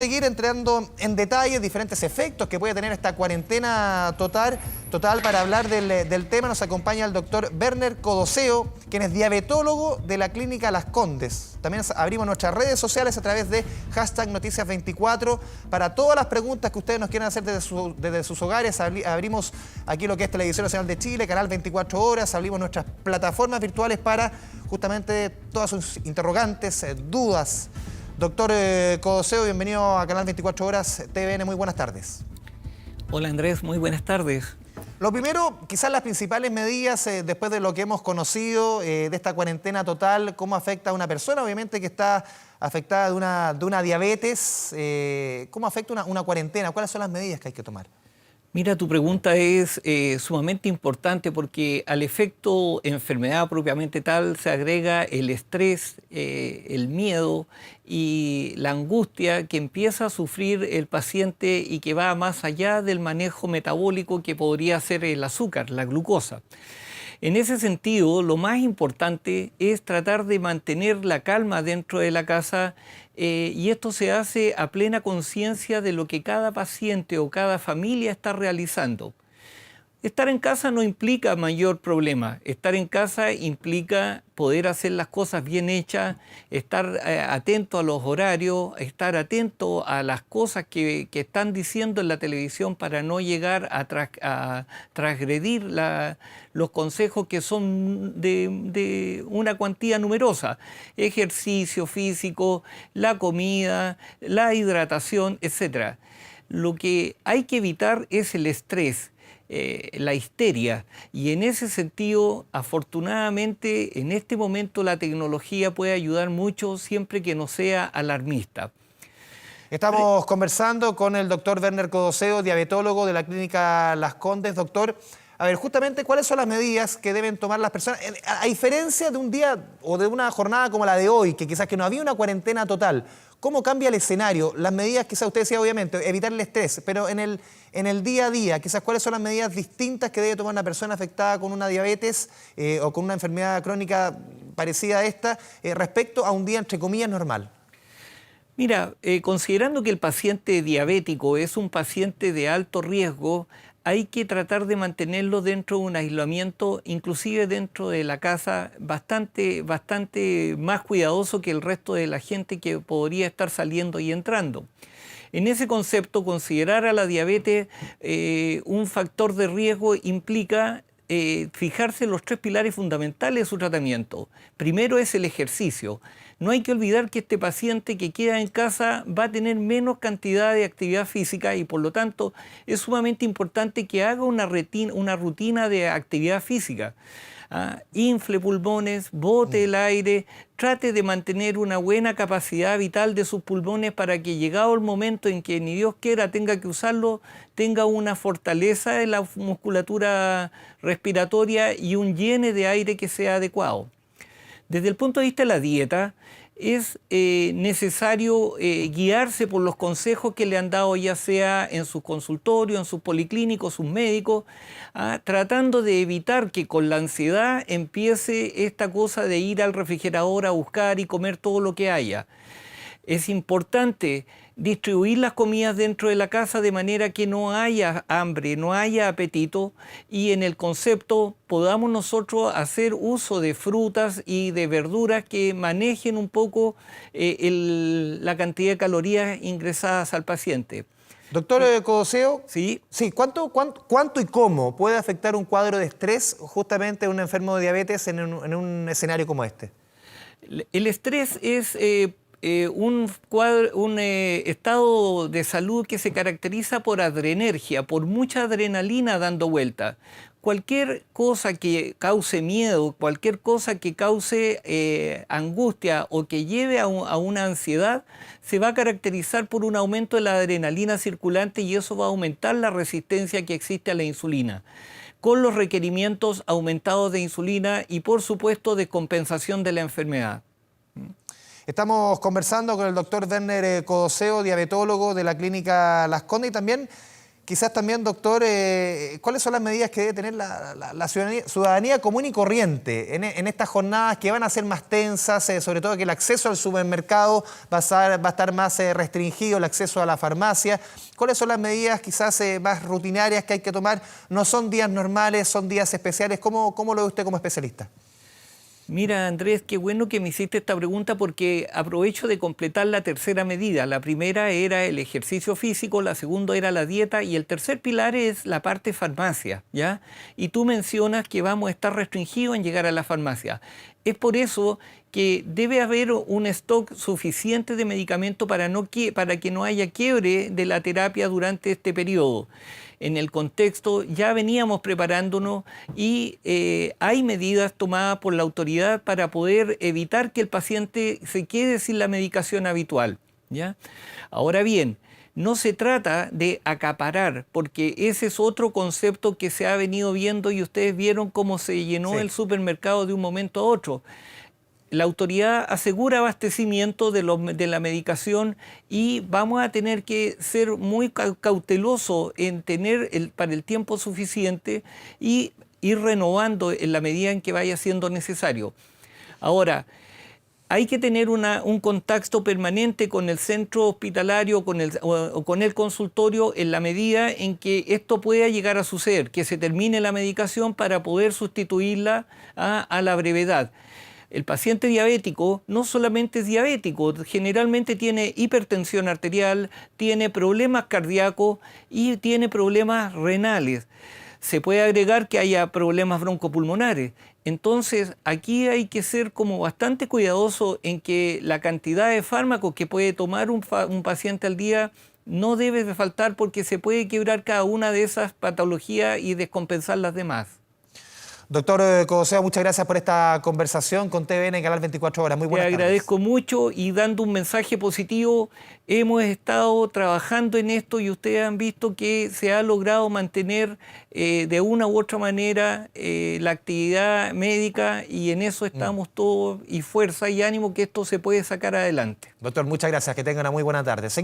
Seguir entrando en detalles, diferentes efectos que puede tener esta cuarentena total. Para hablar del tema nos acompaña el doctor Werner Codoseo, quien es diabetólogo de la Clínica Las Condes. También abrimos nuestras redes sociales a través de #Noticias24 para todas las preguntas que ustedes nos quieran hacer desde sus hogares. Abrimos aquí lo que es Televisión Nacional de Chile, canal 24 horas, abrimos nuestras plataformas virtuales para justamente todas sus interrogantes, dudas. Doctor Codoseo, bienvenido a Canal 24 Horas TVN, muy buenas tardes. Hola Andrés, muy buenas tardes. Lo primero, quizás las principales medidas después de lo que hemos conocido de esta cuarentena total, cómo afecta a una persona, obviamente que está afectada de una diabetes, cómo afecta una cuarentena, cuáles son las medidas que hay que tomar. Mira, tu pregunta es sumamente importante porque al efecto enfermedad propiamente tal se agrega el estrés, el miedo y la angustia que empieza a sufrir el paciente y que va más allá del manejo metabólico que podría ser el azúcar, la glucosa. En ese sentido, lo más importante es tratar de mantener la calma dentro de la casa y esto se hace a plena conciencia de lo que cada paciente o cada familia está realizando. Estar en casa no implica mayor problema. Estar en casa implica poder hacer las cosas bien hechas, estar atento a los horarios, estar atento a las cosas que están diciendo en la televisión para no llegar a transgredir los consejos que son de una cuantía numerosa. Ejercicio físico, la comida, la hidratación, etc. Lo que hay que evitar es el estrés. La histeria, y en ese sentido, afortunadamente, en este momento la tecnología puede ayudar mucho siempre que no sea alarmista. Estamos conversando con el doctor Werner Codoseo, diabetólogo de la Clínica Las Condes. Doctor, a ver, justamente, ¿cuáles son las medidas que deben tomar las personas? A diferencia de un día o de una jornada como la de hoy, que quizás que no había una cuarentena total, ¿cómo cambia el escenario? Las medidas, quizás usted decía, obviamente, evitar el estrés, pero en el día a día, quizás, ¿cuáles son las medidas distintas que debe tomar una persona afectada con una diabetes o con una enfermedad crónica parecida a esta respecto a un día, entre comillas, normal? Mira, considerando que el paciente diabético es un paciente de alto riesgo, hay que tratar de mantenerlo dentro de un aislamiento, inclusive dentro de la casa, bastante más cuidadoso que el resto de la gente que podría estar saliendo y entrando. En ese concepto, considerar a la diabetes un factor de riesgo implica fijarse en los tres pilares fundamentales de su tratamiento. Primero es el ejercicio. No hay que olvidar que este paciente que queda en casa va a tener menos cantidad de actividad física y por lo tanto es sumamente importante que haga una rutina de actividad física. Infle pulmones, bote el aire, trate de mantener una buena capacidad vital de sus pulmones para que llegado el momento en que ni Dios quiera tenga que usarlo, tenga una fortaleza en la musculatura respiratoria y un llene de aire que sea adecuado. Desde el punto de vista de la dieta, es necesario guiarse por los consejos que le han dado ya sea en sus consultorios, en sus policlínicos, sus médicos, tratando de evitar que con la ansiedad empiece esta cosa de ir al refrigerador a buscar y comer todo lo que haya. Es importante distribuir las comidas dentro de la casa de manera que no haya hambre, no haya apetito y en el concepto podamos nosotros hacer uso de frutas y de verduras que manejen un poco la cantidad de calorías ingresadas al paciente. Doctor Codoseo, ¿Sí? Sí, ¿cuánto y cómo puede afectar un cuadro de estrés justamente a un enfermo de diabetes en un escenario como este? El estrés es un estado de salud que se caracteriza por adrenergia, por mucha adrenalina dando vuelta. Cualquier cosa que cause miedo, cualquier cosa que cause angustia o que lleve a una ansiedad, se va a caracterizar por un aumento de la adrenalina circulante y eso va a aumentar la resistencia que existe a la insulina, con los requerimientos aumentados de insulina y, por supuesto, descompensación de la enfermedad. Estamos conversando con el doctor Werner Codoseo, diabetólogo de la Clínica Las Condes, y también quizás también, doctor, ¿cuáles son las medidas que debe tener la ciudadanía común y corriente en estas jornadas que van a ser más tensas, sobre todo que el acceso al supermercado va a estar más restringido, el acceso a la farmacia? ¿Cuáles son las medidas quizás más rutinarias que hay que tomar? No son días normales, son días especiales. ¿Cómo lo ve usted como especialista? Mira, Andrés, qué bueno que me hiciste esta pregunta porque aprovecho de completar la tercera medida. La primera era el ejercicio físico, la segunda era la dieta y el tercer pilar es la parte farmacia, ¿ya? Y tú mencionas que vamos a estar restringidos en llegar a la farmacia. Es por eso que debe haber un stock suficiente de medicamento para que no haya quiebre de la terapia durante este periodo. En el contexto ya veníamos preparándonos y hay medidas tomadas por la autoridad para poder evitar que el paciente se quede sin la medicación habitual, ¿ya? Ahora bien, no se trata de acaparar, porque ese es otro concepto que se ha venido viendo y ustedes vieron cómo se llenó el supermercado de un momento a otro. La autoridad asegura abastecimiento de la medicación y vamos a tener que ser muy cautelosos en tener para el tiempo suficiente y ir renovando en la medida en que vaya siendo necesario. Ahora, hay que tener un contacto permanente con el centro hospitalario o con el consultorio en la medida en que esto pueda llegar a suceder, que se termine la medicación para poder sustituirla a la brevedad. El paciente diabético no solamente es diabético, generalmente tiene hipertensión arterial, tiene problemas cardíacos y tiene problemas renales. Se puede agregar que haya problemas broncopulmonares. Entonces, aquí hay que ser como bastante cuidadoso en que la cantidad de fármacos que puede tomar un paciente al día no debe de faltar porque se puede quebrar cada una de esas patologías y descompensar las demás. Doctor Codoseo, muchas gracias por esta conversación con TVN Canal 24 Horas. Muy buenas tardes. Te agradezco mucho y dando un mensaje positivo, hemos estado trabajando en esto y ustedes han visto que se ha logrado mantener de una u otra manera la actividad médica y en eso estamos todos y fuerza y ánimo que esto se puede sacar adelante. Doctor, muchas gracias. Que tenga una muy buena tarde.